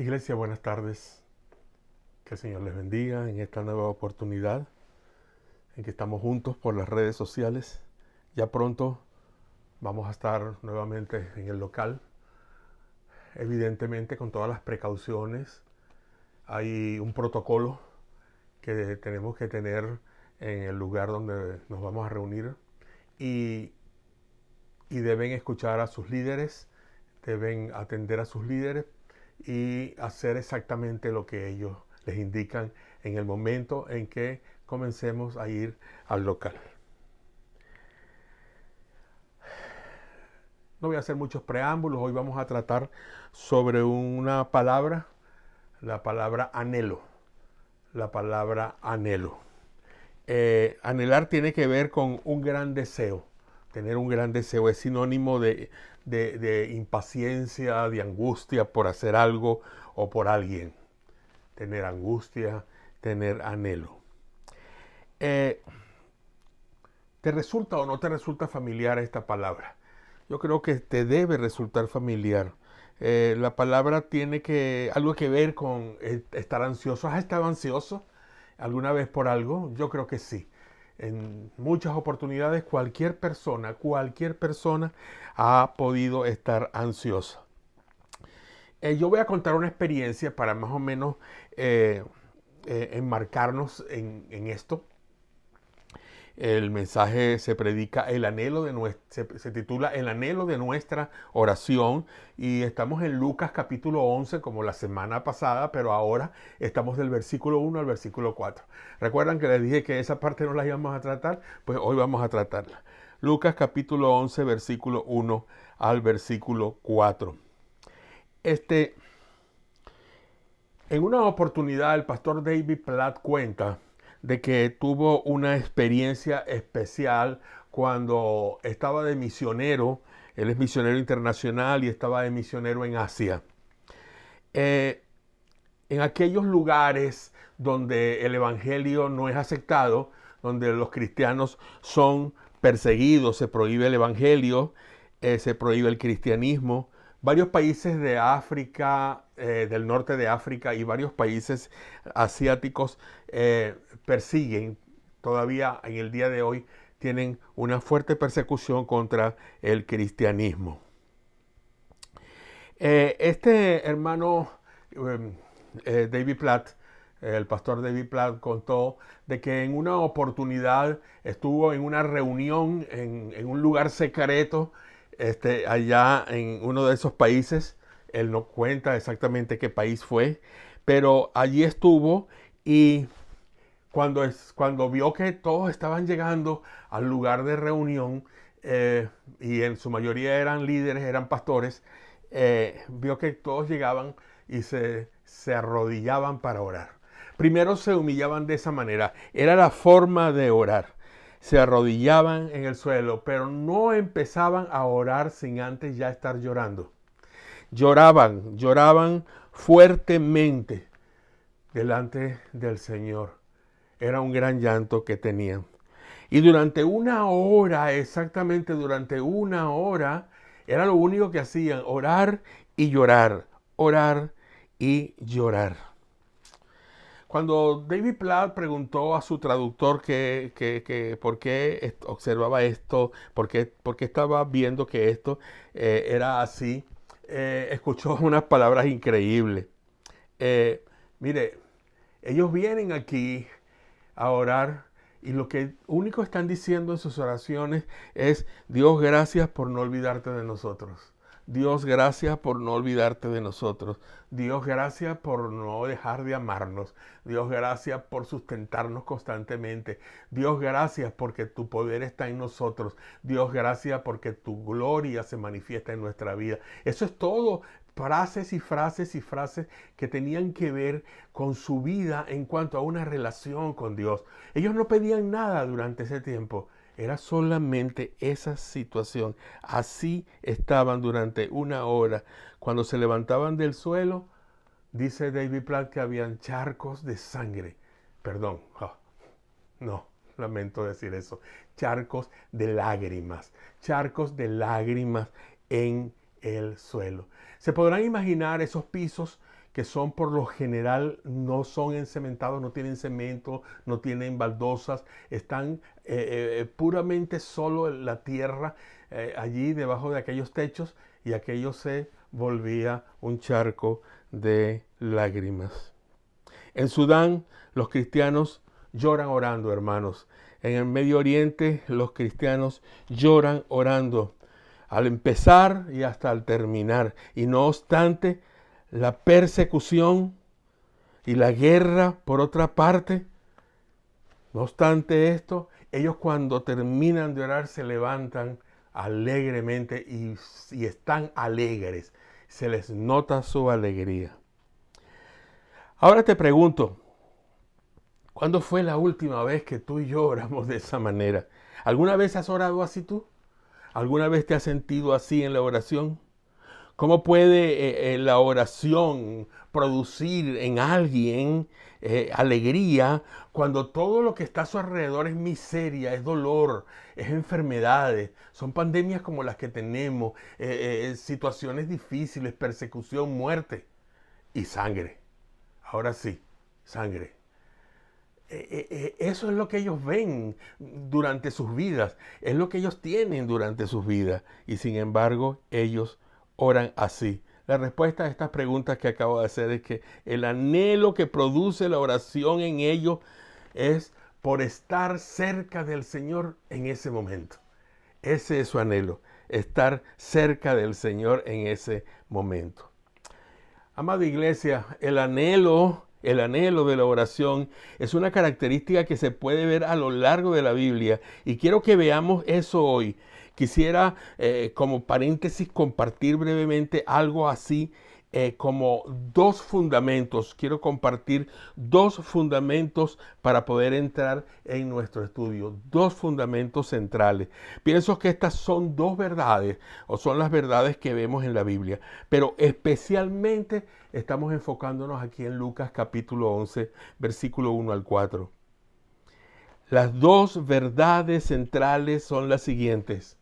Iglesia, buenas tardes. Que el Señor les bendiga en esta nueva oportunidad en que estamos juntos por las redes sociales. Ya pronto vamos a estar nuevamente en el local, evidentemente con todas las precauciones. Hay un protocolo que tenemos que tener en el lugar donde nos vamos a reunir y, y deben escuchar a sus líderes, deben atender a sus líderes y hacer exactamente lo que ellos les indican en el momento en que comencemos a ir al local. No voy a hacer muchos preámbulos, hoy vamos a tratar sobre una palabra, la palabra anhelo. La palabra anhelo. Anhelar tiene que ver con un gran deseo. Tener un gran deseo es sinónimo de impaciencia, de angustia por hacer algo o por alguien. Tener angustia, tener anhelo. ¿Te resulta o no te resulta familiar esta palabra? Yo creo que te debe resultar familiar. La palabra tiene algo que ver con estar ansioso. ¿Has estado ansioso alguna vez por algo? Yo creo que sí. En muchas oportunidades cualquier persona ha podido estar ansiosa. Yo voy a contar una experiencia para más o menos enmarcarnos en esto. El mensaje se predica el anhelo de se titula El anhelo de nuestra oración y estamos en Lucas capítulo 11 como la semana pasada, pero ahora estamos del versículo 1 al versículo 4. ¿Recuerdan que les dije que esa parte no la íbamos a tratar? Pues hoy vamos a tratarla. Lucas capítulo 11 versículo 1 al versículo 4. En una oportunidad el pastor David Platt cuenta de que tuvo una experiencia especial cuando estaba de misionero. Él es misionero internacional y estaba de misionero en Asia. En aquellos lugares donde el evangelio no es aceptado, donde los cristianos son perseguidos, se prohíbe el evangelio, se prohíbe el cristianismo. Varios países de África, del norte de África y varios países asiáticos persiguen, todavía en el día de hoy, tienen una fuerte persecución contra el cristianismo. Este hermano David Platt, el pastor David Platt contó de que en una oportunidad estuvo en una reunión en un lugar secreto allá en uno de esos países. Él no cuenta exactamente qué país fue, pero allí estuvo y cuando vio que todos estaban llegando al lugar de reunión, y en su mayoría eran líderes, eran pastores, vio que todos llegaban y se arrodillaban para orar. Primero se humillaban de esa manera, era la forma de orar. Se arrodillaban en el suelo, pero no empezaban a orar sin antes ya estar llorando. Lloraban fuertemente delante del Señor. Era un gran llanto que tenían. Y durante una hora, exactamente durante una hora, era lo único que hacían, orar y llorar, orar y llorar. Cuando David Platt preguntó a su traductor por qué observaba esto, por qué estaba viendo que esto era así, escuchó unas palabras increíbles. Eh, Mire, ellos vienen aquí a orar y lo que único están diciendo en sus oraciones es: Dios, gracias por no olvidarte de nosotros. Dios, gracias por no olvidarte de nosotros. Dios, gracias por no dejar de amarnos. Dios, gracias por sustentarnos constantemente. Dios, gracias porque tu poder está en nosotros. Dios, gracias porque tu gloria se manifiesta en nuestra vida. Eso es todo. Frases y frases y frases que tenían que ver con su vida en cuanto a una relación con Dios. Ellos no pedían nada durante ese tiempo. Era solamente esa situación. Así estaban durante una hora. Cuando se levantaban del suelo, dice David Platt que habían charcos de sangre. Perdón, no, lamento decir eso. Charcos de lágrimas. Charcos de lágrimas en el suelo. Se podrán imaginar esos pisos que son por lo general, no son encementados, no tienen cemento, no tienen baldosas, están puramente solo en la tierra, allí debajo de aquellos techos, y aquello se volvía un charco de lágrimas. En Sudán, los cristianos lloran orando, hermanos. En el Medio Oriente, los cristianos lloran orando, al empezar y hasta al terminar. Y no obstante, la persecución y la guerra, por otra parte, no obstante esto, ellos cuando terminan de orar se levantan alegremente y están alegres. Se les nota su alegría. Ahora te pregunto, ¿cuándo fue la última vez que tú y yo oramos de esa manera? ¿Alguna vez has orado así tú? ¿Alguna vez te has sentido así en la oración? ¿Cómo puede la oración producir en alguien alegría cuando todo lo que está a su alrededor es miseria, es dolor, es enfermedades, son pandemias como las que tenemos, situaciones difíciles, persecución, muerte y sangre? Ahora sí, sangre. Eso es lo que ellos ven durante sus vidas, es lo que ellos tienen durante sus vidas, y sin embargo ellos oran así. La respuesta a estas preguntas que acabo de hacer es que el anhelo que produce la oración en ellos es por estar cerca del Señor en ese momento. Ese es su anhelo, estar cerca del Señor en ese momento. Amada iglesia, el anhelo de la oración es una característica que se puede ver a lo largo de la Biblia, y quiero que veamos eso hoy. Quisiera, como paréntesis, compartir brevemente algo así como dos fundamentos. Quiero compartir dos fundamentos para poder entrar en nuestro estudio. Dos fundamentos centrales. Pienso que estas son dos verdades, o son las verdades que vemos en la Biblia, pero especialmente estamos enfocándonos aquí en Lucas capítulo 11, versículo 1 al 4. Las dos verdades centrales son las siguientes.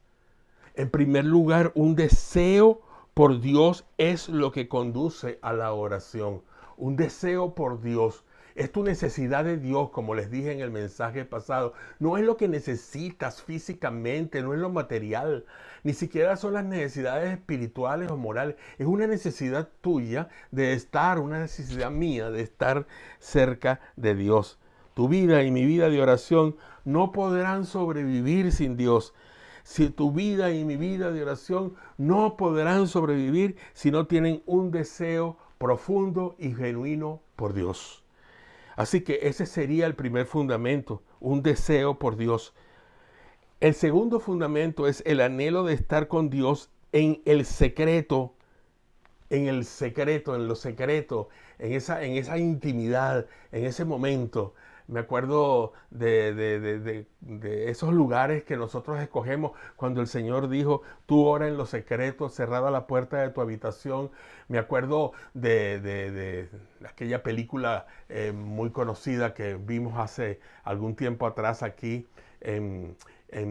En primer lugar, un deseo por Dios es lo que conduce a la oración. Un deseo por Dios. Es tu necesidad de Dios, como les dije en el mensaje pasado. No es lo que necesitas físicamente, no es lo material. Ni siquiera son las necesidades espirituales o morales. Es una necesidad tuya de estar, una necesidad mía de estar cerca de Dios. Tu vida y mi vida de oración no podrán sobrevivir sin Dios. Si tu vida y mi vida de oración no podrán sobrevivir si no tienen un deseo profundo y genuino por Dios. Así que ese sería el primer fundamento, un deseo por Dios. El segundo fundamento es el anhelo de estar con Dios en el secreto, en lo secreto, en esa intimidad, en ese momento. Me acuerdo de esos lugares que nosotros escogemos cuando el Señor dijo, tú ora en lo secreto, cerrada la puerta de tu habitación. Me acuerdo de aquella película muy conocida que vimos hace algún tiempo atrás aquí en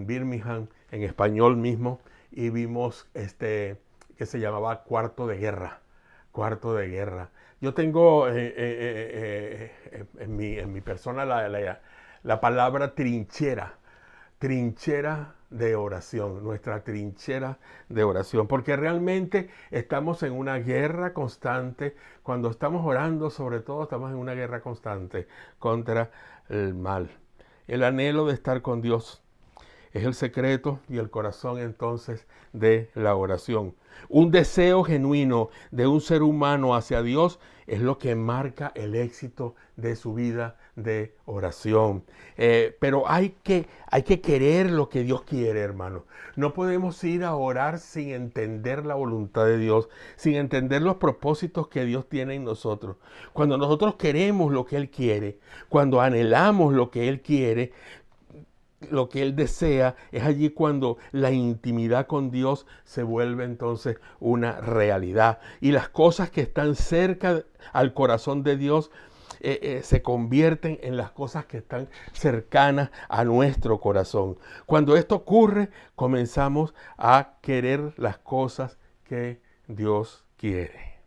Birmingham, en español mismo, y vimos que se llamaba Cuarto de Guerra. Cuarto de Guerra. Yo tengo en mi persona la palabra trinchera. Trinchera de oración. Nuestra trinchera de oración. Porque realmente estamos en una guerra constante. Cuando estamos orando, sobre todo, estamos en una guerra constante contra el mal. El anhelo de estar con Dios es el secreto y el corazón entonces de la oración. Un deseo genuino de un ser humano hacia Dios es lo que marca el éxito de su vida de oración. Pero hay que querer lo que Dios quiere, hermano. No podemos ir a orar sin entender la voluntad de Dios, sin entender los propósitos que Dios tiene en nosotros. Cuando nosotros queremos lo que Él quiere, cuando anhelamos lo que Él quiere, lo que Él desea, es allí cuando la intimidad con Dios se vuelve entonces una realidad. Y las cosas que están cerca al corazón de Dios se convierten en las cosas que están cercanas a nuestro corazón. Cuando esto ocurre, comenzamos a querer las cosas que Dios quiere.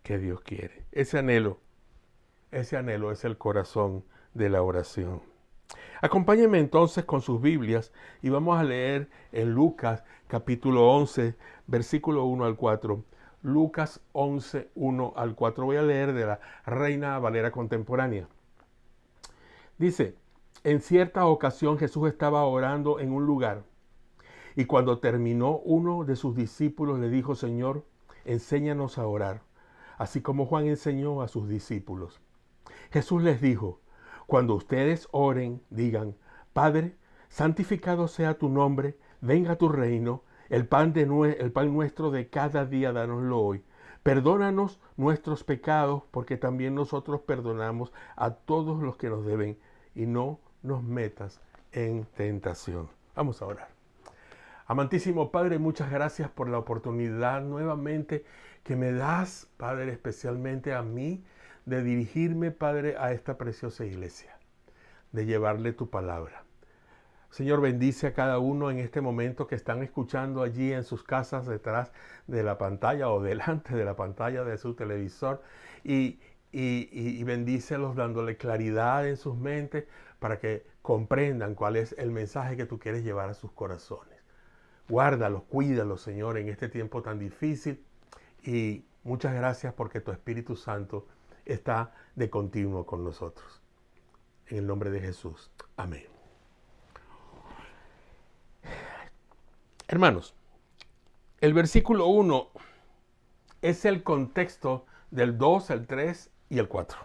que Dios quiere. Ese anhelo es el corazón de la oración. Acompáñenme entonces con sus Biblias y vamos a leer en Lucas capítulo 11, versículo 1 al 4. Lucas 11, 1 al 4. Voy a leer de la Reina Valera contemporánea. Dice, en cierta ocasión Jesús estaba orando en un lugar y cuando terminó uno de sus discípulos le dijo, Señor, enséñanos a orar, así como Juan enseñó a sus discípulos. Jesús les dijo, cuando ustedes oren, digan, Padre, santificado sea tu nombre, venga tu reino, el pan nuestro de cada día, dánoslo hoy. Perdónanos nuestros pecados, porque también nosotros perdonamos a todos los que nos deben, y no nos metas en tentación. Vamos a orar. Amantísimo Padre, muchas gracias por la oportunidad nuevamente que me das, Padre, especialmente a mí, de dirigirme, Padre, a esta preciosa iglesia, de llevarle tu palabra. Señor, bendice a cada uno en este momento que están escuchando allí en sus casas, detrás de la pantalla o delante de la pantalla de su televisor, y bendícelos dándole claridad en sus mentes para que comprendan cuál es el mensaje que tú quieres llevar a sus corazones. Guárdalos, cuídalos, Señor, en este tiempo tan difícil, y muchas gracias porque tu Espíritu Santo está de continuo con nosotros. En el nombre de Jesús. Amén. Hermanos, el versículo 1 es el contexto del 2, el 3 y el 4.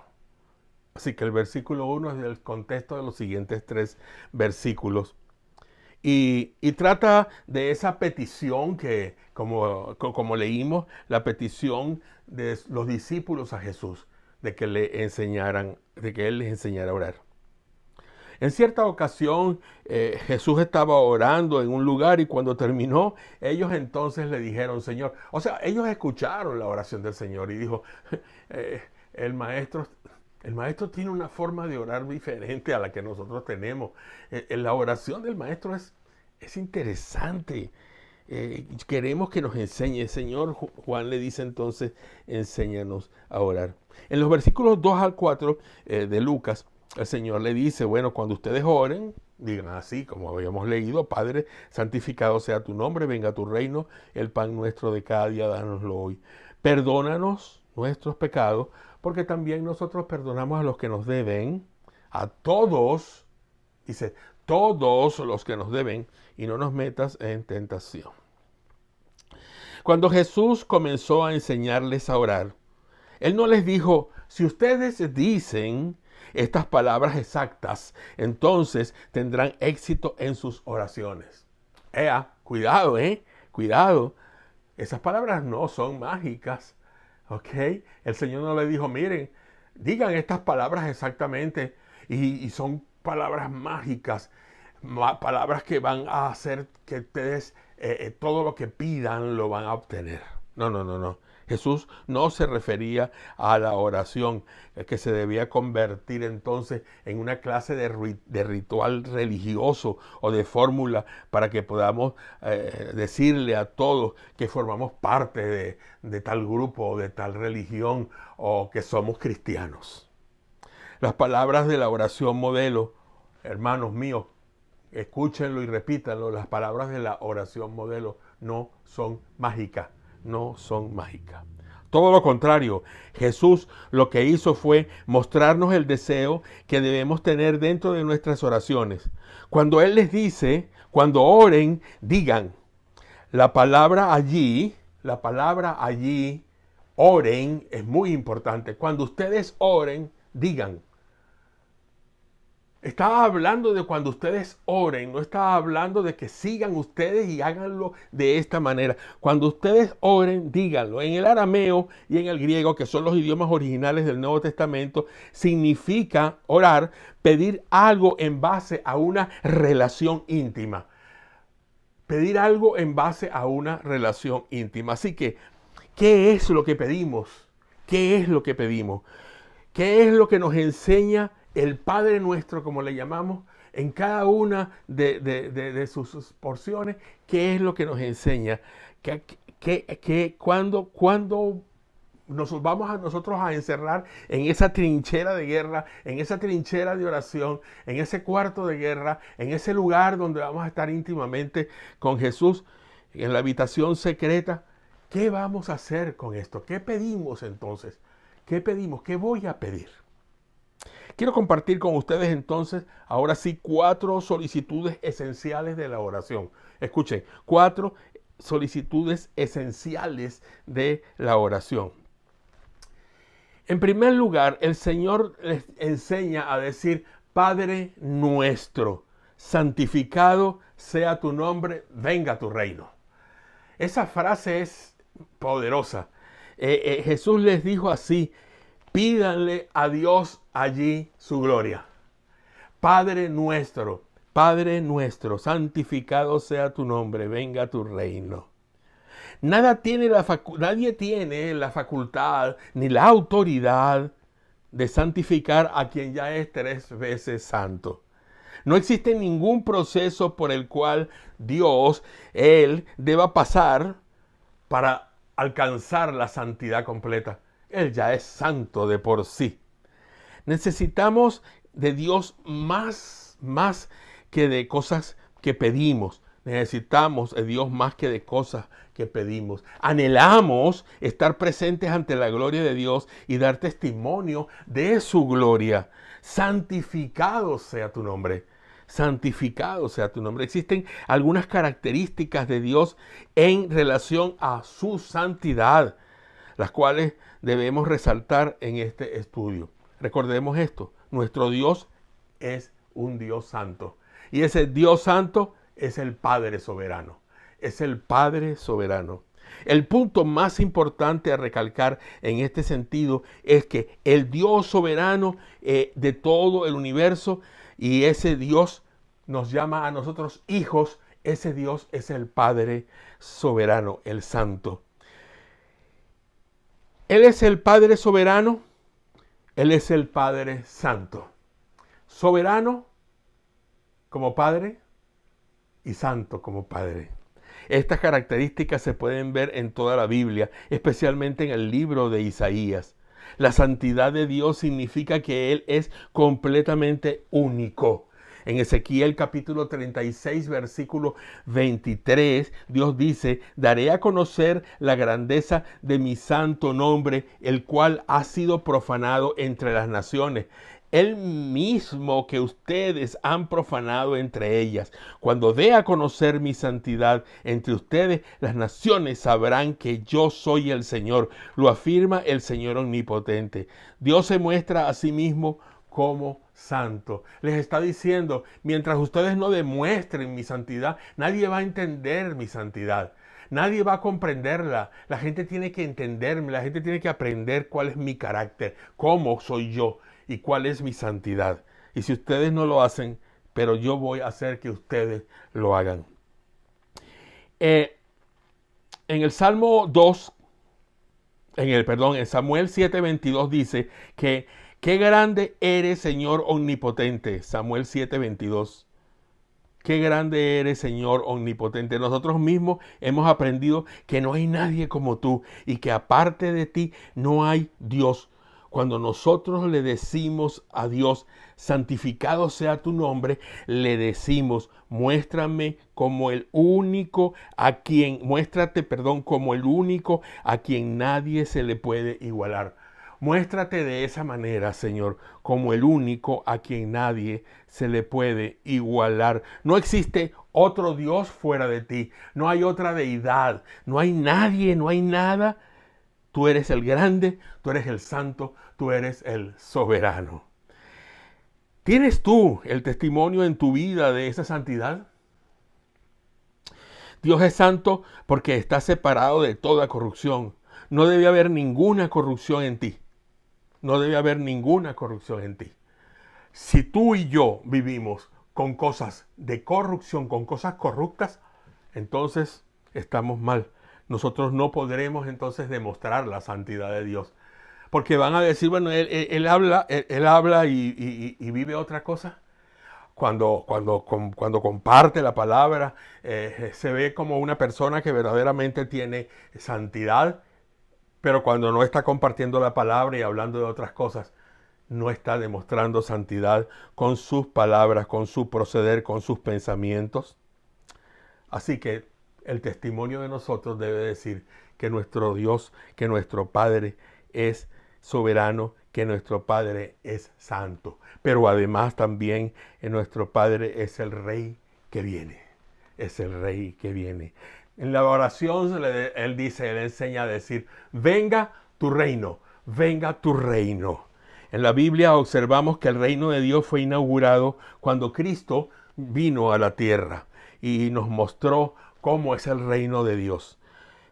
Así que el versículo 1 es el contexto de los siguientes 3 versículos. Y trata de esa petición que, como leímos, la petición de los discípulos a Jesús, de que él les enseñara a orar. En cierta ocasión, Jesús estaba orando en un lugar y cuando terminó, ellos entonces le dijeron, Señor, o sea, ellos escucharon la oración del Señor y dijo, el maestro tiene una forma de orar diferente a la que nosotros tenemos. La oración del maestro es interesante. Queremos que nos enseñe. Señor, Juan le dice entonces, enséñanos a orar. En los versículos 2 al 4 de Lucas, el Señor le dice, bueno, cuando ustedes oren, digan así, como habíamos leído, Padre, santificado sea tu nombre, venga tu reino, el pan nuestro de cada día, dánoslo hoy. Perdónanos nuestros pecados, porque también nosotros perdonamos a los que nos deben, a todos, dice, todos los que nos deben, y no nos metas en tentación. Cuando Jesús comenzó a enseñarles a orar, Él no les dijo, si ustedes dicen estas palabras exactas, entonces tendrán éxito en sus oraciones. Cuidado, cuidado. Esas palabras no son mágicas. ¿Ok? El Señor no le dijo, miren, digan estas palabras exactamente y son palabras mágicas, palabras que van a hacer que ustedes todo lo que pidan lo van a obtener. No. Jesús no se refería a la oración que se debía convertir entonces en una clase de ritual religioso o de fórmula para que podamos decirle a todos que formamos parte de tal grupo o de tal religión o que somos cristianos. Las palabras de la oración modelo, hermanos míos, escúchenlo y repítanlo, las palabras de la oración modelo no son mágicas. No son mágicas. Todo lo contrario, Jesús lo que hizo fue mostrarnos el deseo que debemos tener dentro de nuestras oraciones. Cuando Él les dice, cuando oren, digan. La palabra allí, oren, es muy importante. Cuando ustedes oren, digan. Estaba hablando de cuando ustedes oren, no estaba hablando de que sigan ustedes y háganlo de esta manera. Cuando ustedes oren, díganlo. En el arameo y en el griego, que son los idiomas originales del Nuevo Testamento, significa orar, pedir algo en base a una relación íntima. Pedir algo en base a una relación íntima. Así que, ¿qué es lo que pedimos? ¿Qué es lo que pedimos? ¿Qué es lo que nos enseña el Padre Nuestro, como le llamamos, en cada una de sus porciones? ¿Qué es lo que nos enseña? Cuando nos vamos a nosotros a encerrar en esa trinchera de guerra, en esa trinchera de oración, en ese cuarto de guerra, en ese lugar donde vamos a estar íntimamente con Jesús, en la habitación secreta. ¿Qué vamos a hacer con esto? ¿Qué pedimos entonces? ¿Qué pedimos? ¿Qué voy a pedir? Quiero compartir con ustedes entonces, ahora sí, 4 solicitudes esenciales de la oración. Escuchen, 4 solicitudes esenciales de la oración. En primer lugar, el Señor les enseña a decir, Padre nuestro, santificado sea tu nombre, venga tu reino. Esa frase es poderosa. Jesús les dijo así, pídanle a Dios allí su gloria. Padre nuestro, santificado sea tu nombre, venga tu reino. Nadie tiene la facultad ni la autoridad de santificar a quien ya es 3 veces santo. No existe ningún proceso por el cual Dios, Él, deba pasar para alcanzar la santidad completa. Él ya es santo de por sí. Necesitamos de Dios más que de cosas que pedimos. Necesitamos de Dios más que de cosas que pedimos. Anhelamos estar presentes ante la gloria de Dios y dar testimonio de su gloria. Santificado sea tu nombre. Santificado sea tu nombre. Existen algunas características de Dios en relación a su santidad, las cuales debemos resaltar en este estudio. Recordemos esto, nuestro Dios es un Dios santo. Y ese Dios santo es el Padre soberano. Es el Padre soberano. El punto más importante a recalcar en este sentido es que el Dios soberano de todo el universo, y ese Dios nos llama a nosotros hijos, ese Dios es el Padre soberano, el Santo. Él es el Padre soberano, Él es el Padre Santo. Soberano como Padre y Santo como Padre. Estas características se pueden ver en toda la Biblia, especialmente en el libro de Isaías. La santidad de Dios significa que Él es completamente único. En Ezequiel capítulo 36, versículo 23, Dios dice, daré a conocer la grandeza de mi santo nombre, el cual ha sido profanado entre las naciones. El mismo que ustedes han profanado entre ellas. Cuando dé a conocer mi santidad entre ustedes, las naciones sabrán que yo soy el Señor. Lo afirma el Señor omnipotente. Dios se muestra a sí mismo como santo. Les está diciendo, mientras ustedes no demuestren mi santidad, nadie va a entender mi santidad. Nadie va a comprenderla. La gente tiene que entenderme, la gente tiene que aprender cuál es mi carácter, cómo soy yo y cuál es mi santidad. Y si ustedes no lo hacen, pero yo voy a hacer que ustedes lo hagan. En el Salmo 2, en Samuel 7:22 dice que qué grande eres, Señor omnipotente. Samuel 7:22. Qué grande eres, Señor omnipotente. Nosotros mismos hemos aprendido que no hay nadie como tú y que aparte de ti no hay Dios. Cuando nosotros le decimos a Dios, santificado sea tu nombre, le decimos, muéstrate como el único a quien nadie se le puede igualar. Muéstrate de esa manera, Señor, como el único a quien nadie se le puede igualar. No existe otro Dios fuera de ti. No hay otra deidad. No hay nadie, no hay nada. Tú eres el grande, tú eres el santo, tú eres el soberano. ¿Tienes tú el testimonio en tu vida de esa santidad? Dios es santo porque está separado de toda corrupción. No debe haber ninguna corrupción en ti. No debe haber ninguna corrupción en ti. Si tú y yo vivimos con cosas de corrupción, con cosas corruptas, entonces estamos mal. Nosotros no podremos entonces demostrar la santidad de Dios. Porque van a decir, bueno, él habla y vive otra cosa. Cuando comparte la palabra, se ve como una persona que verdaderamente tiene santidad, Pero cuando no está compartiendo la palabra y hablando de otras cosas, no está demostrando santidad con sus palabras, con su proceder, con sus pensamientos. Así que el testimonio de nosotros debe decir que nuestro Dios, que nuestro Padre es soberano, que nuestro Padre es santo. Pero además también nuestro Padre es el Rey que viene. Es el Rey que viene. En la oración él enseña a decir, venga tu reino, venga tu reino. En la Biblia observamos que el reino de Dios fue inaugurado cuando Cristo vino a la tierra y nos mostró cómo es el reino de Dios.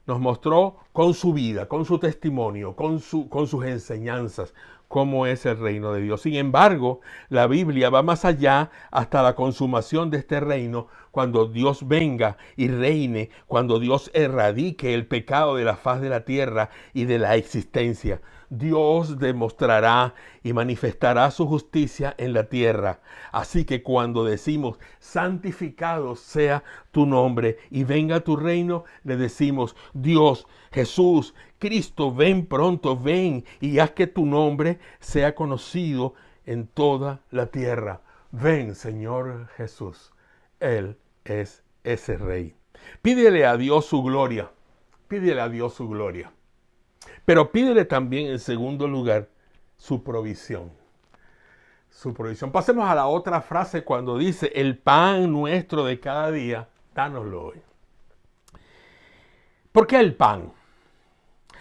Nos mostró con su vida, con su testimonio, con sus enseñanzas, cómo es el reino de Dios. Sin embargo, la Biblia va más allá hasta la consumación de este reino, cuando Dios venga y reine, cuando Dios erradique el pecado de la faz de la tierra y de la existencia. Dios demostrará y manifestará su justicia en la tierra. Así que cuando decimos, santificado sea tu nombre y venga tu reino, le decimos, Dios, Jesús, Cristo, ven pronto, ven y haz que tu nombre sea conocido en toda la tierra. Ven, Señor Jesús. Él es ese Rey. Pídele a Dios su gloria. Pídele a Dios su gloria. Pero pídele también, en segundo lugar, su provisión. Su provisión. Pasemos a la otra frase cuando dice, el pan nuestro de cada día, dánoslo hoy. ¿Por qué el pan?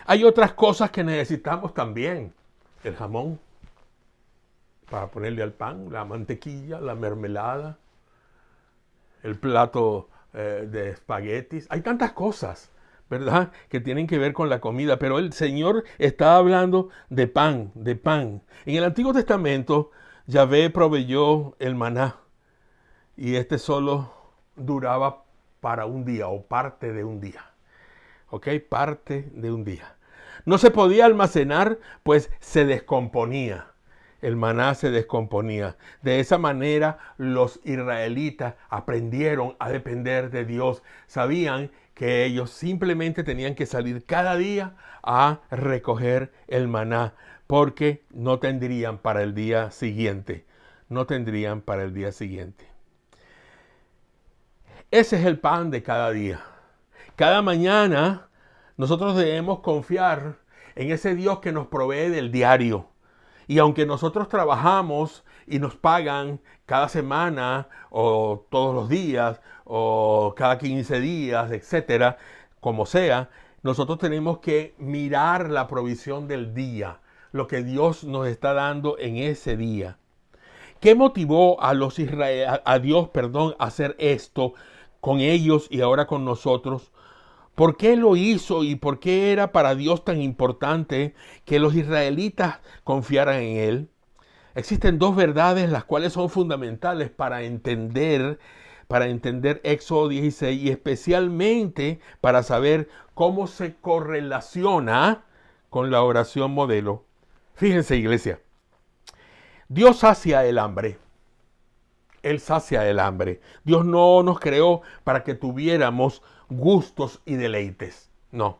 Hay otras cosas que necesitamos también. El jamón, para ponerle al pan, la mantequilla, la mermelada, el plato de espaguetis. Hay tantas cosas, ¿verdad?, que tienen que ver con la comida, pero el Señor está hablando de pan, de pan. En el Antiguo Testamento, Yahvé proveyó el maná y este solo duraba para un día o parte de un día. ¿Ok? Parte de un día. No se podía almacenar, pues se descomponía. El maná se descomponía. De esa manera los israelitas aprendieron a depender de Dios. Sabían que ellos simplemente tenían que salir cada día a recoger el maná, porque no tendrían para el día siguiente. No tendrían para el día siguiente. Ese es el pan de cada día. Cada mañana nosotros debemos confiar en ese Dios que nos provee del diario. Y aunque nosotros trabajamos y nos pagan cada semana o todos los días o cada 15 días, etcétera, como sea, nosotros tenemos que mirar la provisión del día, lo que Dios nos está dando en ese día. ¿Qué motivó a Dios, a hacer esto con ellos y ahora con nosotros? ¿Por qué lo hizo y por qué era para Dios tan importante que los israelitas confiaran en Él? Existen dos verdades las cuales son fundamentales para entender Éxodo 16 y especialmente para saber cómo se correlaciona con la oración modelo. Fíjense, iglesia, Dios sacia el hambre. Él sacia el hambre. Dios no nos creó para que tuviéramos gustos y deleites. No,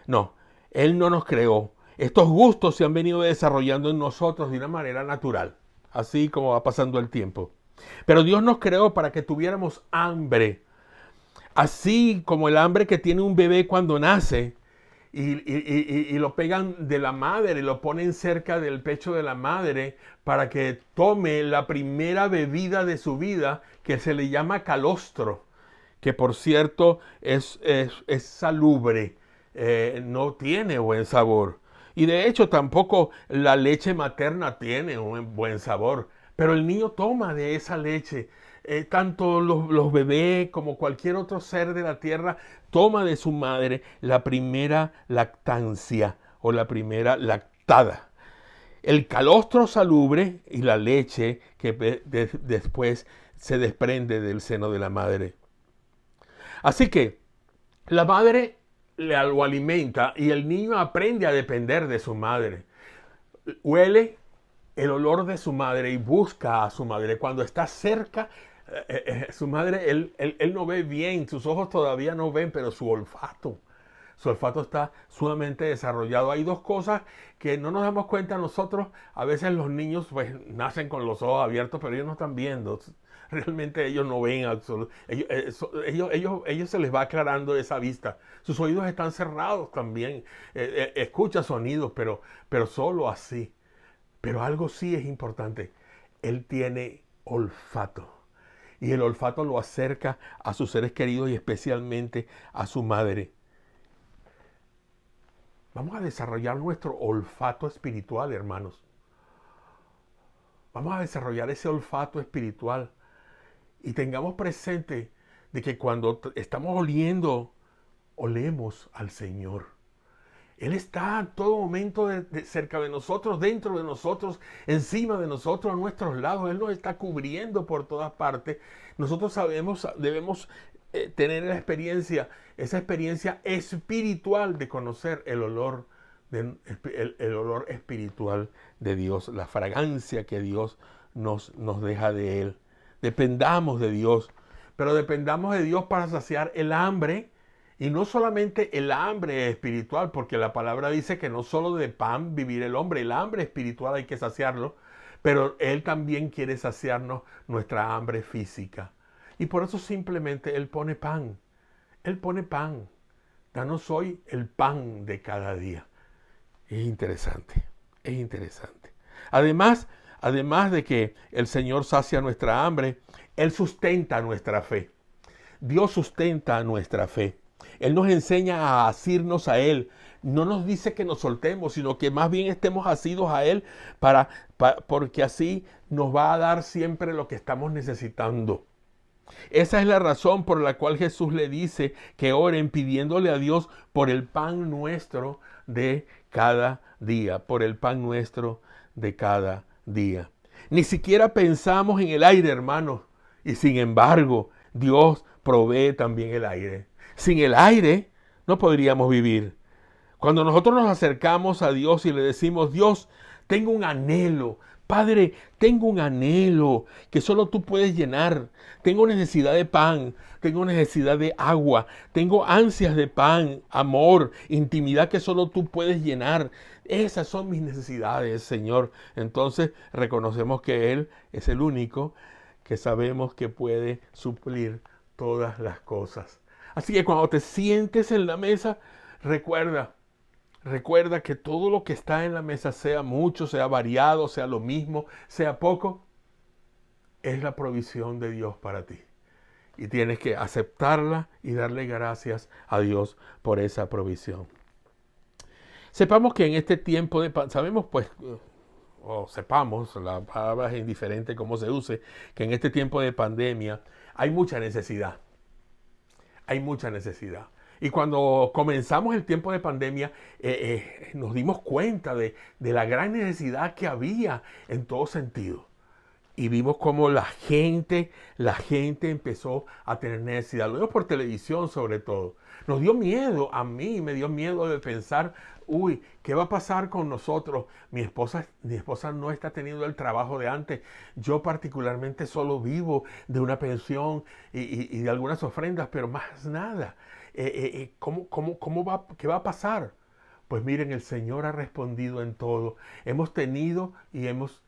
no. Él no nos creó. Estos gustos se han venido desarrollando en nosotros de una manera natural, así como va pasando el tiempo. Pero Dios nos creó para que tuviéramos hambre. Así como el hambre que tiene un bebé cuando nace y lo pegan de la madre y lo ponen cerca del pecho de la madre para que tome la primera bebida de su vida, que se le llama calostro, que por cierto es salubre, no tiene buen sabor. Y de hecho tampoco la leche materna tiene un buen sabor, pero el niño toma de esa leche. Tanto los bebés como cualquier otro ser de la tierra toma de su madre la primera lactancia o la primera lactada. El calostro salubre y la leche que después se desprende del seno de la madre. Así que la madre lo alimenta y el niño aprende a depender de su madre. Huele el olor de su madre y busca a su madre. Cuando está cerca, su madre, él no ve bien, sus ojos todavía no ven, pero su olfato Su olfato está sumamente desarrollado. Hay dos cosas que no nos damos cuenta nosotros. A veces los niños pues nacen con los ojos abiertos, pero ellos no están viendo. Realmente ellos no ven absolutamente. Ellos se les va aclarando esa vista. Sus oídos están cerrados también. Escucha sonidos, pero solo así. Pero algo sí es importante. Él tiene olfato. Y el olfato lo acerca a sus seres queridos y especialmente a su madre. Vamos a desarrollar nuestro olfato espiritual, hermanos. Vamos a desarrollar ese olfato espiritual. Y tengamos presente de que cuando estamos oliendo, olemos al Señor. Él está en todo momento cerca de nosotros, dentro de nosotros, encima de nosotros, a nuestros lados. Él nos está cubriendo por todas partes. Nosotros debemos tener esa experiencia espiritual de conocer el olor, el olor espiritual de Dios, la fragancia que Dios nos deja de Él. Dependamos de Dios, pero dependamos de Dios para saciar el hambre. Y no solamente el hambre espiritual, porque la palabra dice que no solo de pan vivir el hombre, el hambre espiritual hay que saciarlo, pero Él también quiere saciarnos nuestra hambre física. Y por eso simplemente Él pone pan. Él pone pan. Danos hoy el pan de cada día. Es interesante, es interesante. Además de que el Señor sacia nuestra hambre, Él sustenta nuestra fe. Dios sustenta nuestra fe. Él nos enseña a asirnos a Él. No nos dice que nos soltemos, sino que más bien estemos asidos a Él porque así nos va a dar siempre lo que estamos necesitando. Esa es la razón por la cual Jesús le dice que oren pidiéndole a Dios por el pan nuestro de cada día, por el pan nuestro de cada día. Ni siquiera pensamos en el aire, hermanos, y sin embargo, Dios provee también el aire. Sin el aire no podríamos vivir. Cuando nosotros nos acercamos a Dios y le decimos, Dios, tengo un anhelo. Padre, tengo un anhelo que solo tú puedes llenar. Tengo necesidad de pan, tengo necesidad de agua, tengo ansias de pan, amor, intimidad que solo tú puedes llenar. Esas son mis necesidades, Señor. Entonces reconocemos que Él es el único que sabemos que puede suplir todas las cosas. Así que cuando te sientes en la mesa, recuerda que todo lo que está en la mesa, sea mucho, sea variado, sea lo mismo, sea poco, es la provisión de Dios para ti. Y tienes que aceptarla y darle gracias a Dios por esa provisión. Sepamos que en este tiempo de sabemos pues, o sepamos, la palabra es indiferente cómo se use, que en este tiempo de pandemia hay mucha necesidad. Hay mucha necesidad. Y cuando comenzamos el tiempo de pandemia, nos dimos cuenta de la gran necesidad que había en todo sentido. Y vimos cómo la gente empezó a tener necesidad. Lo vimos por televisión sobre todo. Nos dio miedo, a mí me dio miedo de pensar, uy, ¿qué va a pasar con nosotros? Mi esposa no está teniendo el trabajo de antes. Yo particularmente solo vivo de una pensión y de algunas ofrendas, pero más nada. ¿Qué va a pasar? Pues miren, el Señor ha respondido en todo. Hemos tenido y hemos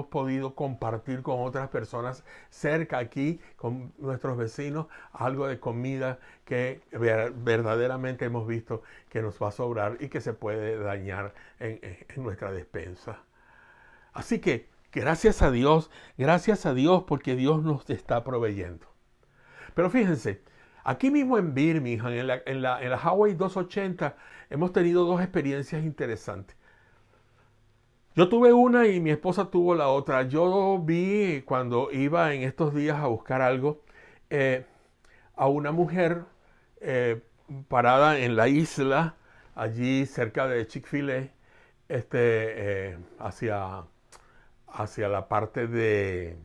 podido compartir con otras personas cerca aquí, con nuestros vecinos, algo de comida que verdaderamente hemos visto que nos va a sobrar y que se puede dañar en nuestra despensa. Así que gracias a Dios porque Dios nos está proveyendo. Pero fíjense, aquí mismo en Birmingham, en la Highway 280, hemos tenido dos experiencias interesantes. Yo tuve una y mi esposa tuvo la otra. Yo vi cuando iba en estos días a buscar algo a una mujer parada en la isla, allí cerca de Chick-fil-A, hacia la parte de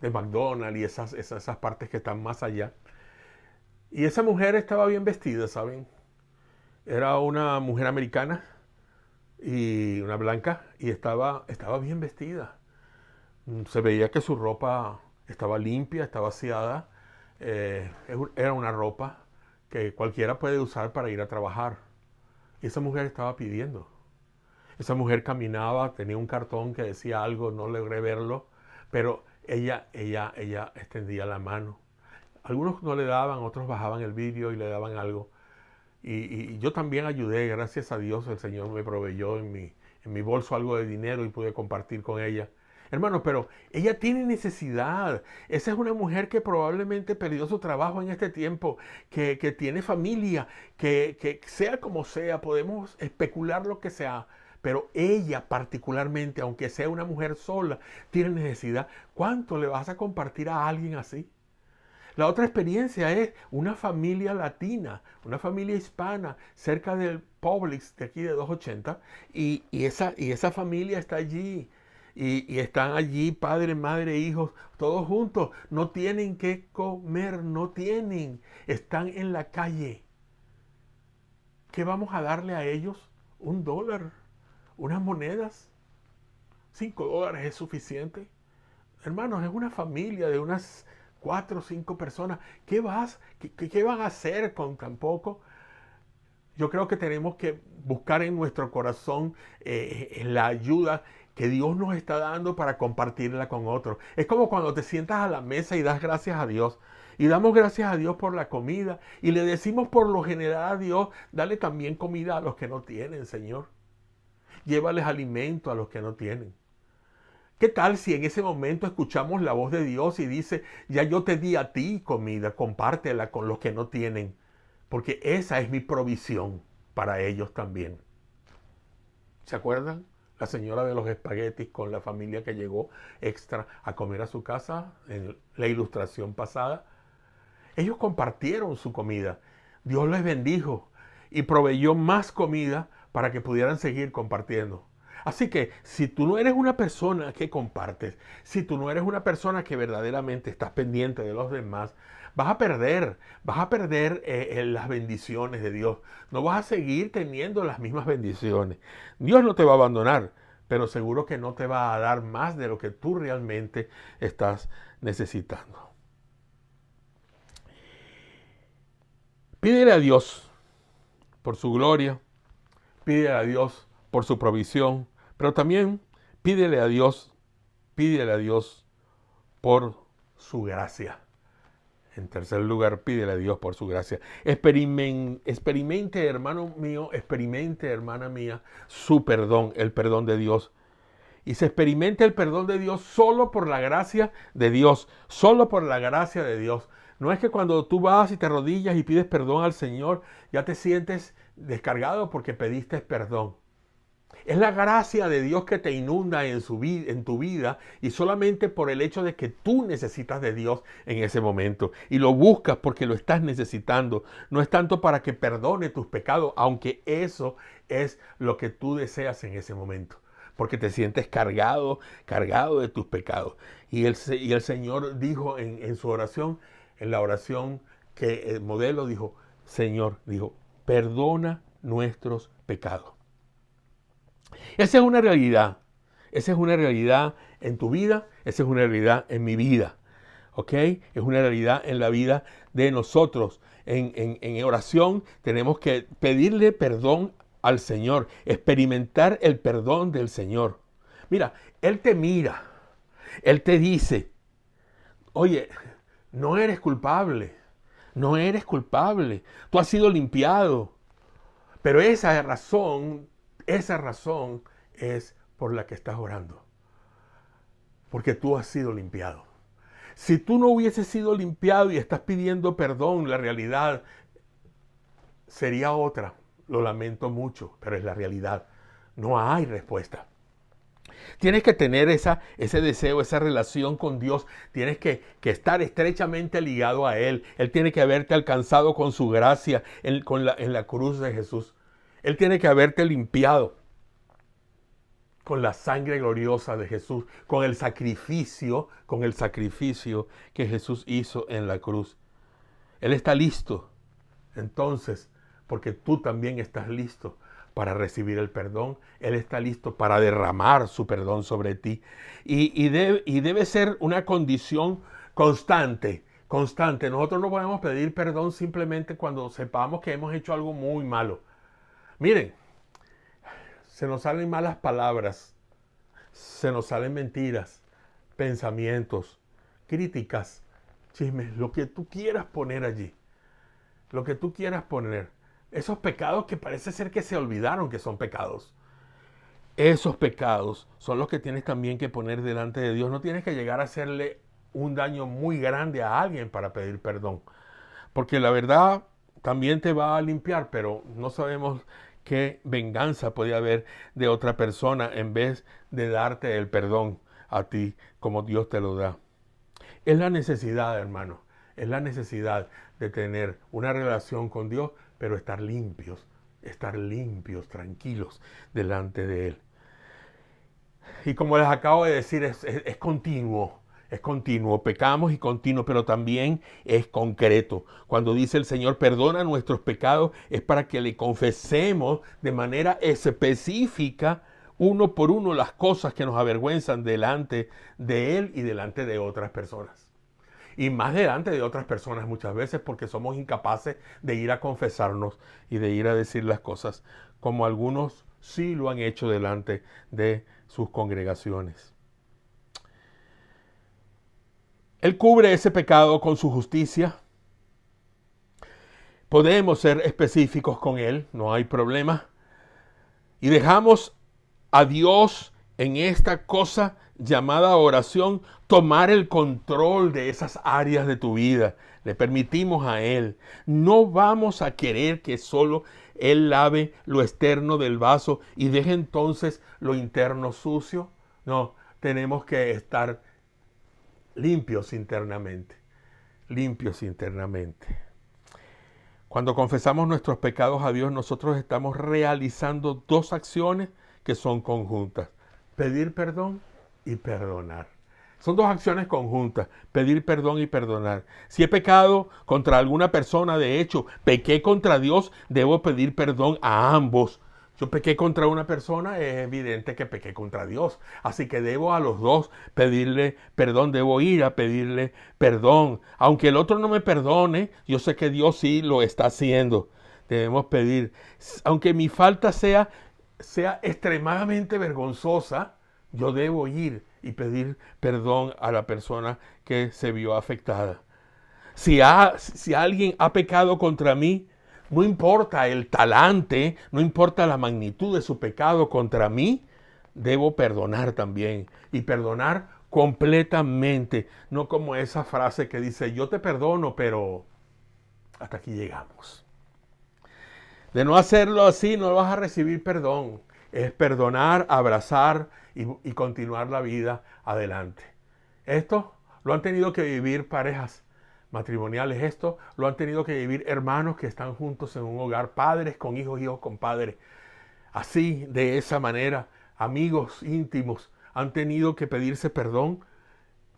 McDonald's y esas partes que están más allá. Y esa mujer estaba bien vestida, ¿saben? Era una mujer americana y una blanca y estaba bien vestida. Se veía que su ropa estaba limpia, estaba aseada. Era una ropa que cualquiera puede usar para ir a trabajar. Y esa mujer estaba pidiendo. Esa mujer caminaba, tenía un cartón que decía algo, no logré verlo, pero ella extendía la mano. Algunos no le daban, otros bajaban el vídeo y le daban algo. Y yo también ayudé, gracias a Dios el Señor me proveyó en mi bolso algo de dinero y pude compartir con ella. Hermano, pero ella tiene necesidad. Esa es una mujer que probablemente perdió su trabajo en este tiempo, que tiene familia, que sea como sea, podemos especular lo que sea, pero ella particularmente, aunque sea una mujer sola, tiene necesidad. ¿Cuánto le vas a compartir a alguien así? La otra experiencia es una familia latina, una familia hispana, cerca del Publix de aquí de 280, y esa familia está allí. Y están allí padre, madre, hijos, todos juntos. No tienen que comer, no tienen. Están en la calle. ¿Qué vamos a darle a ellos? $1, unas monedas. $5 es suficiente. Hermanos, es una familia de unas 4 o 5 personas. ¿Qué van a hacer con tan poco? Yo creo que tenemos que buscar en nuestro corazón la ayuda que Dios nos está dando para compartirla con otros. Es como cuando te sientas a la mesa y das gracias a Dios. Y damos gracias a Dios por la comida. Y le decimos por lo general a Dios, dale también comida a los que no tienen, Señor. Llévales alimento a los que no tienen. ¿Qué tal si en ese momento escuchamos la voz de Dios y dice, ya yo te di a ti comida, compártela con los que no tienen, porque esa es mi provisión para ellos también? ¿Se acuerdan? La señora de los espaguetis con la familia que llegó extra a comer a su casa en la ilustración pasada. Ellos compartieron su comida. Dios les bendijo y proveyó más comida para que pudieran seguir compartiendo. Así que si tú no eres una persona que compartes, si tú no eres una persona que verdaderamente estás pendiente de los demás, vas a perder las bendiciones de Dios. No vas a seguir teniendo las mismas bendiciones. Dios no te va a abandonar, pero seguro que no te va a dar más de lo que tú realmente estás necesitando. Pídele a Dios por su gloria, pídele a Dios por su provisión, pero también pídele a Dios por su gracia. En tercer lugar, pídele a Dios por su gracia. Experimente, hermano mío, experimente, hermana mía, su perdón, el perdón de Dios. Y se experimenta el perdón de Dios solo por la gracia de Dios, solo por la gracia de Dios. No es que cuando tú vas y te arrodillas y pides perdón al Señor, ya te sientes descargado porque pediste perdón. Es la gracia de Dios que te inunda en tu vida, y solamente por el hecho de que tú necesitas de Dios en ese momento y lo buscas porque lo estás necesitando. No es tanto para que perdone tus pecados, aunque eso es lo que tú deseas en ese momento, porque te sientes cargado de tus pecados. Y el Señor dijo en su oración, en la oración que el modelo dijo, Señor, dijo, perdona nuestros pecados. Esa es una realidad. Esa es una realidad en tu vida, esa es una realidad en mi vida. ¿Ok? Es una realidad en la vida de nosotros. En oración tenemos que pedirle perdón al Señor, experimentar el perdón del Señor. Mira, Él te mira, Él te dice, oye, no eres culpable, no eres culpable, tú has sido limpiado. Pero esa razón es por la que estás orando. Porque tú has sido limpiado. Si tú no hubieses sido limpiado y estás pidiendo perdón, la realidad sería otra. Lo lamento mucho, pero es la realidad. No hay respuesta. Tienes que tener ese deseo, esa relación con Dios. Tienes que estar estrechamente ligado a Él. Él tiene que haberte alcanzado con su gracia en la cruz de Jesús. Él tiene que haberte limpiado con la sangre gloriosa de Jesús, con el sacrificio que Jesús hizo en la cruz. Él está listo, entonces, porque tú también estás listo para recibir el perdón. Él está listo para derramar su perdón sobre ti. Y debe ser una condición constante constante. Nosotros no podemos pedir perdón simplemente cuando sepamos que hemos hecho algo muy malo. Miren, se nos salen malas palabras, se nos salen mentiras, pensamientos, críticas, chismes, lo que tú quieras poner allí, lo que tú quieras poner. Esos pecados que parece ser que se olvidaron que son pecados. Esos pecados son los que tienes también que poner delante de Dios. No tienes que llegar a hacerle un daño muy grande a alguien para pedir perdón. Porque la verdad también te va a limpiar, pero no sabemos qué venganza puede haber de otra persona en vez de darte el perdón a ti como Dios te lo da. Es la necesidad, hermano, es la necesidad de tener una relación con Dios, pero estar limpios, tranquilos delante de Él. Y como les acabo de decir, es continuo. Es continuo, pecamos y continuo, pero también es concreto. Cuando dice el Señor, perdona nuestros pecados, es para que le confesemos de manera específica, uno por uno, las cosas que nos avergüenzan delante de Él y delante de otras personas. Y más delante de otras personas muchas veces porque somos incapaces de ir a confesarnos y de ir a decir las cosas, como algunos sí lo han hecho delante de sus congregaciones. Él cubre ese pecado con su justicia. Podemos ser específicos con Él, no hay problema. Y dejamos a Dios en esta cosa llamada oración tomar el control de esas áreas de tu vida. Le permitimos a Él. No vamos a querer que solo Él lave lo externo del vaso y deje entonces lo interno sucio. No, tenemos que estar limpios internamente. Limpios internamente. Cuando confesamos nuestros pecados a Dios, nosotros estamos realizando dos acciones que son conjuntas. Pedir perdón y perdonar. Son dos acciones conjuntas, pedir perdón y perdonar. Si he pecado contra alguna persona, de hecho, pequé contra Dios, debo pedir perdón a ambos. Yo pequé contra una persona, es evidente que pequé contra Dios. Así que debo a los dos pedirle perdón, debo ir a pedirle perdón. Aunque el otro no me perdone, yo sé que Dios sí lo está haciendo. Debemos pedir. Aunque mi falta sea extremadamente vergonzosa, yo debo ir y pedir perdón a la persona que se vio afectada. Si alguien ha pecado contra mí, no importa el talante, no importa la magnitud de su pecado contra mí, debo perdonar también. Y perdonar completamente. No como esa frase que dice, yo te perdono, pero hasta aquí llegamos. De no hacerlo así, no vas a recibir perdón. Es perdonar, abrazar y continuar la vida adelante. Esto lo han tenido que vivir parejas matrimoniales, esto lo han tenido que vivir hermanos que están juntos en un hogar, padres con hijos, hijos con padres. Así, de esa manera, amigos íntimos han tenido que pedirse perdón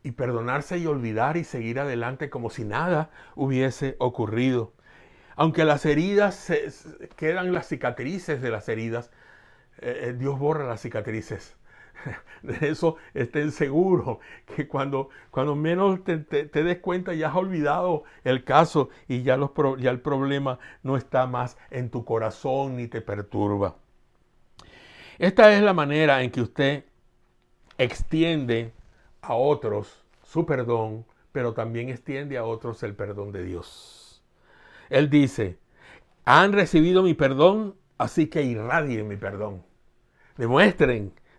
y perdonarse y olvidar y seguir adelante como si nada hubiese ocurrido. Aunque las heridas quedan las cicatrices de las heridas, Dios borra las cicatrices. De eso estén seguros, que cuando menos te des cuenta ya has olvidado el caso y ya el problema no está más en tu corazón ni te perturba. Esta es la manera en que usted extiende a otros su perdón, pero también extiende a otros el perdón de Dios. Él dice, han recibido mi perdón, así que irradien mi perdón.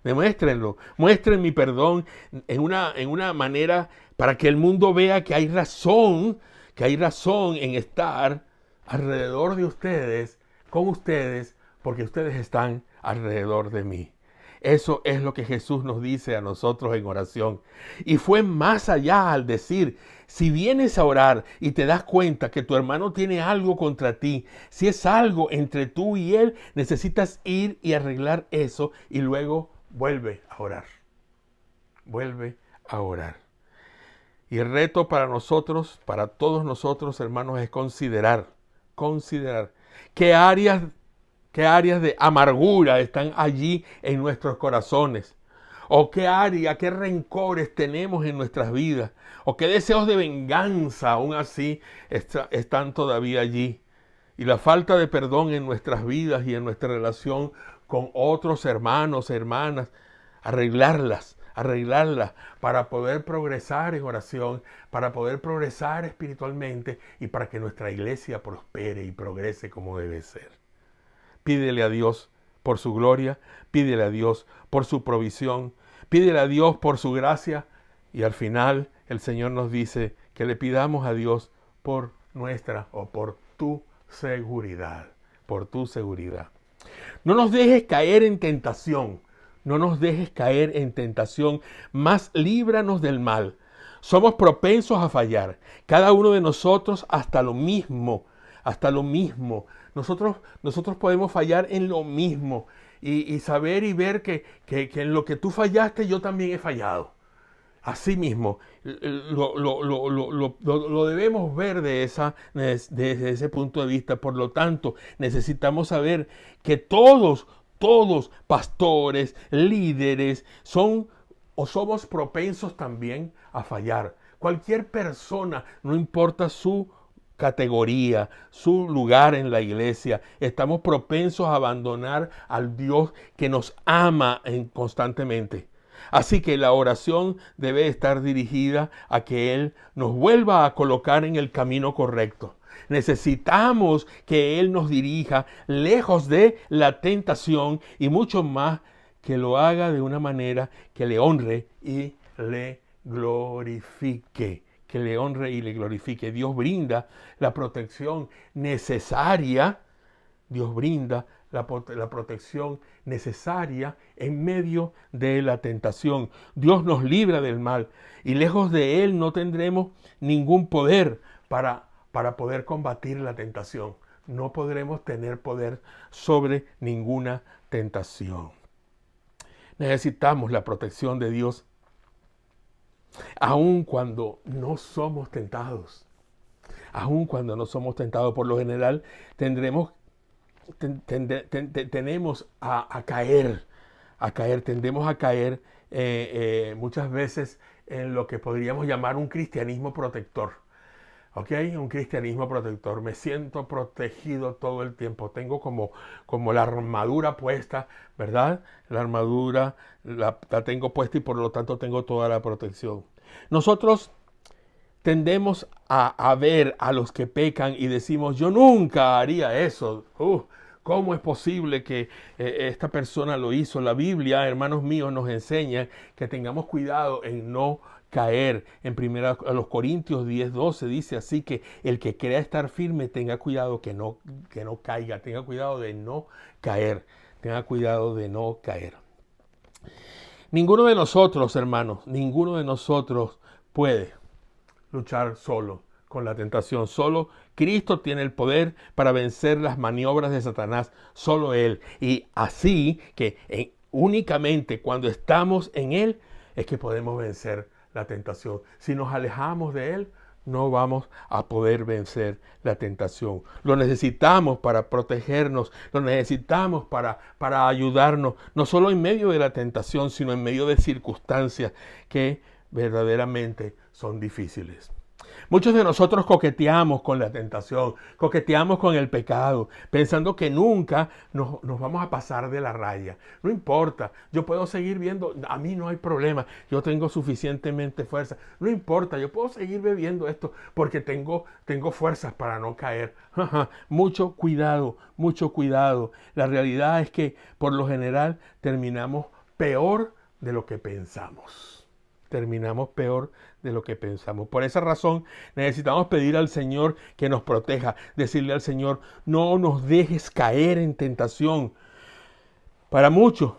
Demuéstrenlo, muestren mi perdón en una manera para que el mundo vea que hay razón en estar alrededor de ustedes, con ustedes, porque ustedes están alrededor de mí. Eso es lo que Jesús nos dice a nosotros en oración. Y fue más allá al decir, si vienes a orar y te das cuenta que tu hermano tiene algo contra ti, si es algo entre tú y él, necesitas ir y arreglar eso y luego vuelve a orar. Vuelve a orar. Y el reto para nosotros, para todos nosotros, hermanos, es considerar qué áreas de amargura están allí en nuestros corazones. o qué área, qué rencores tenemos en nuestras vidas, o qué deseos de venganza aún así están todavía allí. Y la falta de perdón en nuestras vidas y en nuestra relación con otros hermanos, hermanas, arreglarlas para poder progresar en oración, para poder progresar espiritualmente y para que nuestra iglesia prospere y progrese como debe ser. Pídele a Dios por su gloria, pídele a Dios por su provisión, pídele a Dios por su gracia y al final el Señor nos dice que le pidamos a Dios por nuestra o por tu seguridad, por tu seguridad. No nos dejes caer en tentación, no nos dejes caer en tentación, mas líbranos del mal. Somos propensos a fallar, cada uno de nosotros hasta lo mismo. Nosotros podemos fallar en lo mismo y saber y ver que en lo que tú fallaste yo también he fallado. Así mismo, lo debemos ver desde ese punto de vista. Por lo tanto, necesitamos saber que todos, pastores, líderes, somos propensos también a fallar. Cualquier persona, no importa su categoría, su lugar en la iglesia, estamos propensos a abandonar al Dios que nos ama constantemente. Así que la oración debe estar dirigida a que Él nos vuelva a colocar en el camino correcto. Necesitamos que Él nos dirija lejos de la tentación y mucho más que lo haga de una manera que le honre y le glorifique. Que le honre y le glorifique. Dios brinda la protección necesaria. Dios brinda la protección necesaria en medio de la tentación. Dios nos libra del mal y lejos de Él no tendremos ningún poder para poder combatir la tentación. No podremos tener poder sobre ninguna tentación. Necesitamos la protección de Dios aun cuando no somos tentados. Aun cuando no somos tentados, por lo general tendemos a caer, tendemos a caer muchas veces en lo que podríamos llamar un cristianismo protector. ¿Ok? Un cristianismo protector. Me siento protegido todo el tiempo. Tengo como la armadura puesta, ¿verdad? La armadura la tengo puesta y por lo tanto tengo toda la protección. Nosotros tendemos a ver a los que pecan y decimos, yo nunca haría eso. ¿Cómo es posible que esta persona lo hizo? La Biblia, hermanos míos, nos enseña que tengamos cuidado en no caer. En a los Corintios 10:12 dice así que el que crea estar firme tenga cuidado que no caiga, tenga cuidado de no caer, tenga cuidado de no caer. Ninguno de nosotros, hermanos, ninguno de nosotros puede luchar solo con la tentación. Solo Cristo tiene el poder para vencer las maniobras de Satanás. Solo Él. Y así que únicamente cuando estamos en Él es que podemos vencer la tentación. Si nos alejamos de Él, no vamos a poder vencer la tentación. Lo necesitamos para protegernos, lo necesitamos para ayudarnos, no solo en medio de la tentación, sino en medio de circunstancias que verdaderamente son difíciles. Muchos de nosotros coqueteamos con la tentación, coqueteamos con el pecado, pensando que nunca nos vamos a pasar de la raya. No importa, yo puedo seguir viendo, a mí no hay problema, yo tengo suficientemente fuerza. No importa, yo puedo seguir bebiendo esto porque tengo fuerzas para no caer. Mucho cuidado, mucho cuidado. La realidad es que por lo general terminamos peor de lo que pensamos. Terminamos peor de lo que pensamos. Por esa razón necesitamos pedir al Señor que nos proteja, decirle al Señor, no nos dejes caer en tentación. Para muchos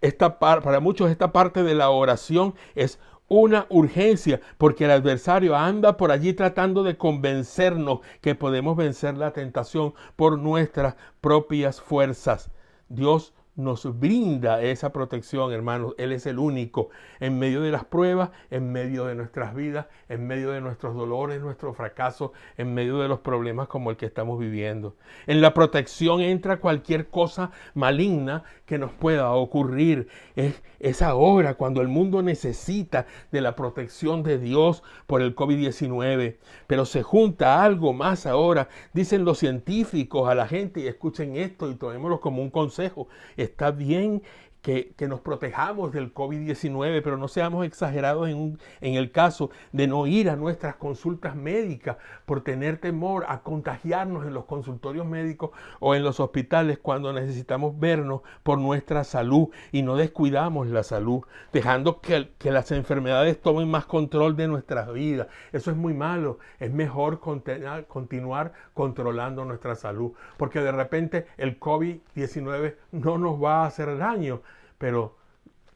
esta parte de la oración es una urgencia, porque el adversario anda por allí tratando de convencernos que podemos vencer la tentación por nuestras propias fuerzas. Dios nos brinda esa protección, hermanos. Él es el único en medio de las pruebas, en medio de nuestras vidas, en medio de nuestros dolores, nuestros fracasos, en medio de los problemas como el que estamos viviendo. En la protección entra cualquier cosa maligna que nos pueda ocurrir. Es ahora cuando el mundo necesita de la protección de Dios por el COVID-19. Pero se junta algo más ahora. Dicen los científicos a la gente, y escuchen esto y tomémoslo como un consejo. Está bien que nos protejamos del COVID-19, pero no seamos exagerados en el caso de no ir a nuestras consultas médicas por tener temor a contagiarnos en los consultorios médicos o en los hospitales cuando necesitamos vernos por nuestra salud y no descuidamos la salud, dejando que las enfermedades tomen más control de nuestras vidas. Eso es muy malo. Es mejor continuar controlando nuestra salud, porque de repente el COVID-19 no nos va a hacer daño, pero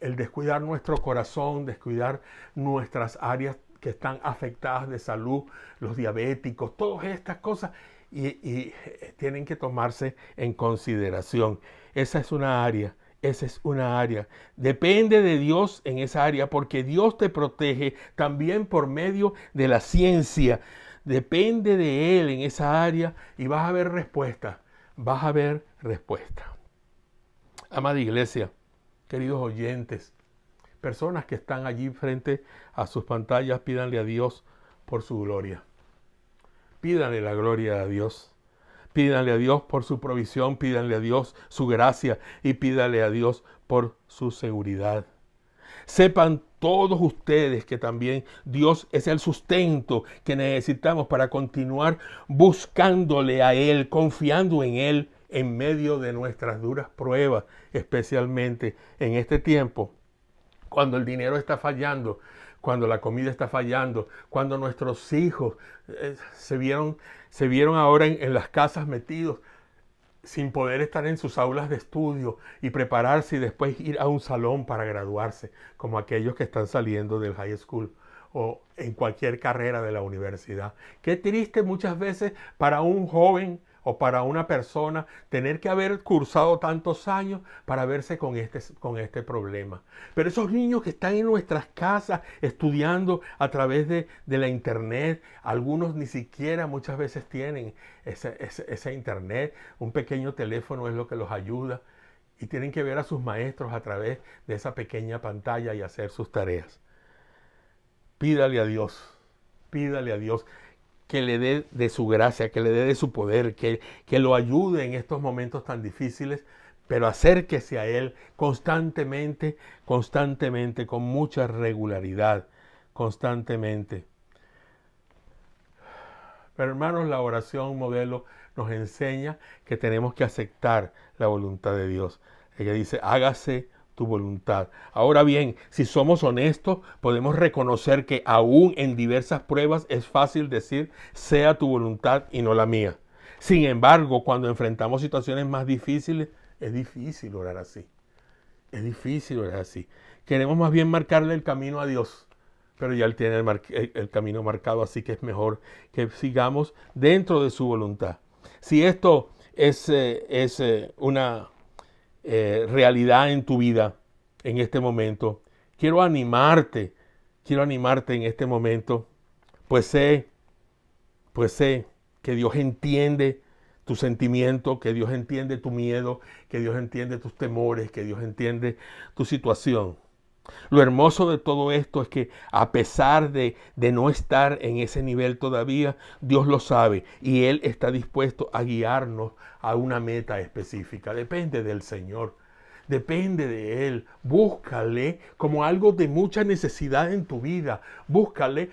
el descuidar nuestro corazón, descuidar nuestras áreas que están afectadas de salud, los diabéticos, todas estas cosas, y tienen que tomarse en consideración. Esa es una área. Esa es una área. Depende de Dios en esa área, porque Dios te protege también por medio de la ciencia. Depende de Él en esa área y vas a ver respuesta. Vas a ver respuesta. Amada iglesia, queridos oyentes, personas que están allí frente a sus pantallas, pídanle a Dios por su gloria. Pídanle la gloria a Dios. Pídanle a Dios por su provisión, pídanle a Dios su gracia y pídanle a Dios por su seguridad. Sepan todos ustedes que también Dios es el sustento que necesitamos para continuar buscándole a Él, confiando en Él en medio de nuestras duras pruebas, especialmente en este tiempo, cuando el dinero está fallando, cuando la comida está fallando, cuando nuestros hijos se vieron ahora en las casas metidos sin poder estar en sus aulas de estudio y prepararse y después ir a un salón para graduarse, como aquellos que están saliendo del high school o en cualquier carrera de la universidad. Qué triste muchas veces para un joven o para una persona tener que haber cursado tantos años para verse con este problema. Pero esos niños que están en nuestras casas estudiando a través de la internet, algunos ni siquiera muchas veces tienen ese internet, un pequeño teléfono es lo que los ayuda y tienen que ver a sus maestros a través de esa pequeña pantalla y hacer sus tareas. Pídale a Dios que le dé de su gracia, que le dé de su poder, que lo ayude en estos momentos tan difíciles, pero acérquese a Él constantemente, con mucha regularidad, constantemente. Pero hermanos, la oración modelo nos enseña que tenemos que aceptar la voluntad de Dios. Ella dice, hágase tu voluntad. Ahora bien, si somos honestos, podemos reconocer que aún en diversas pruebas es fácil decir, sea tu voluntad y no la mía. Sin embargo, cuando enfrentamos situaciones más difíciles, es difícil orar así. Es difícil orar así. Queremos más bien marcarle el camino a Dios, pero ya Él tiene el camino marcado, así que es mejor que sigamos dentro de su voluntad. Si esto es una realidad en tu vida en este momento, quiero animarte en este momento, pues sé que Dios entiende tu sentimiento, que Dios entiende tu miedo, que Dios entiende tus temores, que Dios entiende tu situación. Lo hermoso de todo esto es que a pesar de no estar en ese nivel todavía, Dios lo sabe y Él está dispuesto a guiarnos a una meta específica. Depende del Señor, depende de Él. Búscale como algo de mucha necesidad en tu vida. Búscale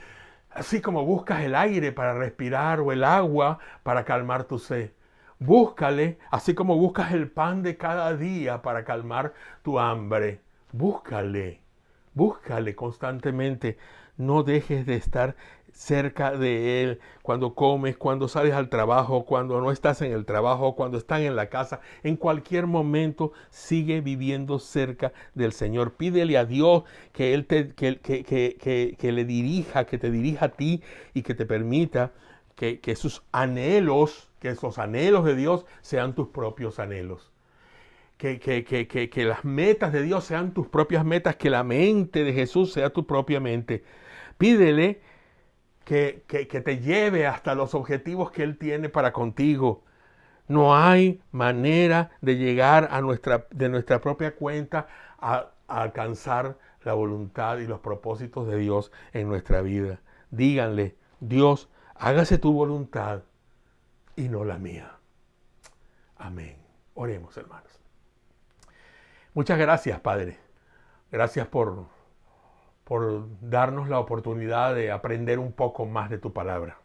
así como buscas el aire para respirar o el agua para calmar tu sed. Búscale así como buscas el pan de cada día para calmar tu hambre. Búscale constantemente. No dejes de estar cerca de Él cuando comes, cuando sales al trabajo, cuando no estás en el trabajo, cuando están en la casa. En cualquier momento sigue viviendo cerca del Señor. Pídele a Dios que Él que le dirija, que te dirija a ti y que te permita que esos anhelos de Dios sean tus propios anhelos. que las metas de Dios sean tus propias metas, que la mente de Jesús sea tu propia mente. Pídele que te lleve hasta los objetivos que Él tiene para contigo. No hay manera de llegar de nuestra propia cuenta a alcanzar la voluntad y los propósitos de Dios en nuestra vida. Díganle, Dios, hágase tu voluntad y no la mía. Amén. Oremos, hermanos. Muchas gracias, Padre. Gracias por darnos la oportunidad de aprender un poco más de tu palabra.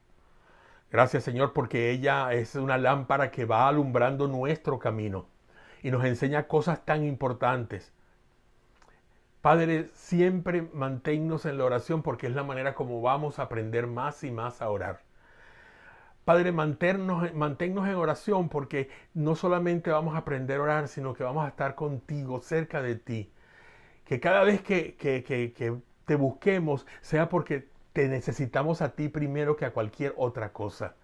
Gracias, Señor, porque ella es una lámpara que va alumbrando nuestro camino y nos enseña cosas tan importantes. Padre, siempre manténnos en la oración porque es la manera como vamos a aprender más y más a orar. Padre, manténnos en oración porque no solamente vamos a aprender a orar, sino que vamos a estar contigo, cerca de ti. Que cada vez que te busquemos sea porque te necesitamos a ti primero que a cualquier otra cosa.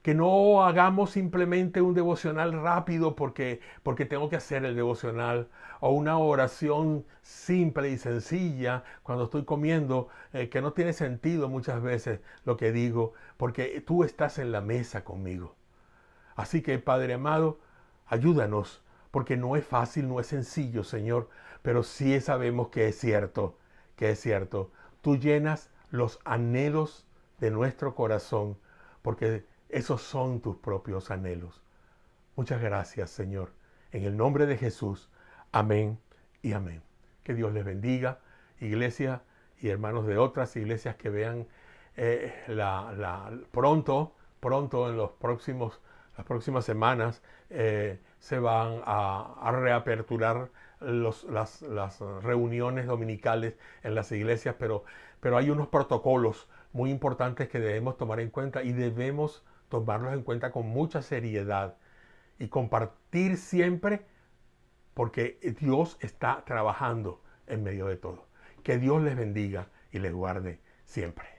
Que no hagamos simplemente un devocional rápido porque tengo que hacer el devocional, o una oración simple y sencilla cuando estoy comiendo, que no tiene sentido muchas veces lo que digo, porque tú estás en la mesa conmigo. Así que, Padre amado, ayúdanos, porque no es fácil, no es sencillo, Señor, pero sí sabemos que es cierto, que es cierto. Tú llenas los anhelos de nuestro corazón, porque esos son tus propios anhelos. Muchas gracias, Señor. En el nombre de Jesús. Amén y amén. Que Dios les bendiga, iglesia y hermanos de otras iglesias que vean pronto en las próximas semanas se van a reaperturar las reuniones dominicales en las iglesias, pero hay unos protocolos muy importantes que debemos tomar en cuenta y debemos tomarlos en cuenta con mucha seriedad y compartir siempre porque Dios está trabajando en medio de todo. Que Dios les bendiga y les guarde siempre.